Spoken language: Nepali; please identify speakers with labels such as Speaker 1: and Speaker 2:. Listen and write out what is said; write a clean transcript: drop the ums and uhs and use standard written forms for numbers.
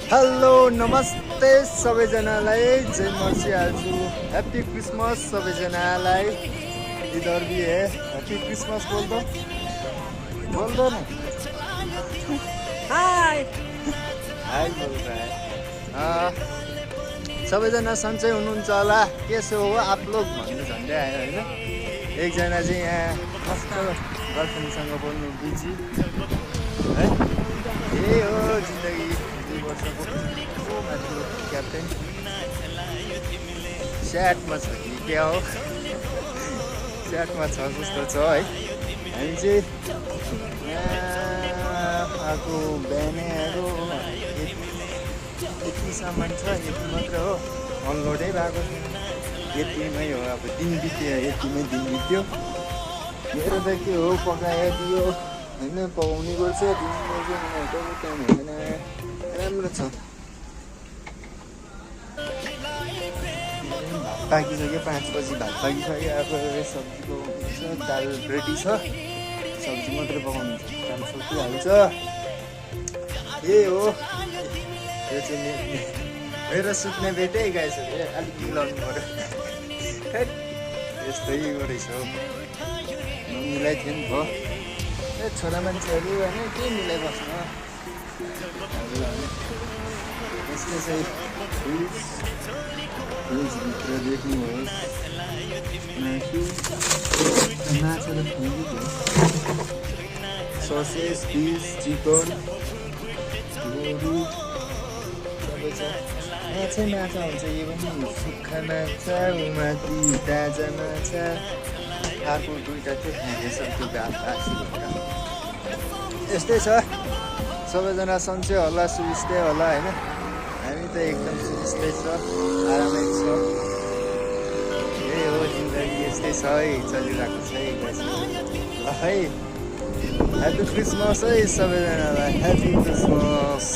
Speaker 1: हेलो नमस्ते सबैजनालाई जय मर्सी आज ह्याप्पी क्रिसमस सबैजनालाई इधर भी है ह्याप्पी क्रिसमस बोल दो ना
Speaker 2: हाय
Speaker 1: हाई बोल रहा है सबैजना सन्चै हुनुहुन्छ होला के हो आप लोग भन्नु झन्डै आयो होइन एकजना चाहिँ यहाँ मस्त गर्लफ्रेन्डसँग बोल्नु बिजी है यही हो जिन्दगी 2 वर्षको माथि क्याप्टेन स्याटमा छ कि क्या हो स्याटमा छ जस्तो छ है हामी चाहिँ यहाँ आएको बिहानैहरू यति सामान छ यति मात्र हो अनलोडै भएको छैन यतिमै हो अब दिन बित्यो यतिमै दिन बित्यो मेरो त के हो पकाइदियो होइन पकाउने गर्छ दिनको टाइम हुँदैन राम्रो छ भात पाकिसक्यो 5 बजी भात पाकिसक्यो अब सब्जी पकाउनु छ दाल रेडी छ सब्जी मात्रै पकाउनु छ काम सकिहाल्छ यही हो यो चाहिँ मेरो सुत्ने बेटै गाइस अलिक मिलाउनु पऱ्यो यस्तै गरेछ हौ नमिलाइदियो नि भयो ए छोरा मान्छेहरू होइन के मिलाइबस्नु यसले चाहिँ फ्रिजभित्र देख्नुहोस् माछा र ससेज फिस चिकन गोरु सबै छ माछा हुन्छ यो पनि सुक्खा माछा उमाथि ताजा माछा अर्को 2टा थियो फ्याँकेछ त्यो गात यस्तै छ सबैजना सन्चै होला सुविस्तै होला होइन हामी त एकदम सुविस्तै छ आरामै छ यही हो जिन्दगी यस्तै छ है चलिरहेको छ है ल है ह्याप्पी क्रिसमस है सबैजनालाई ह्याप्पी क्रिसमस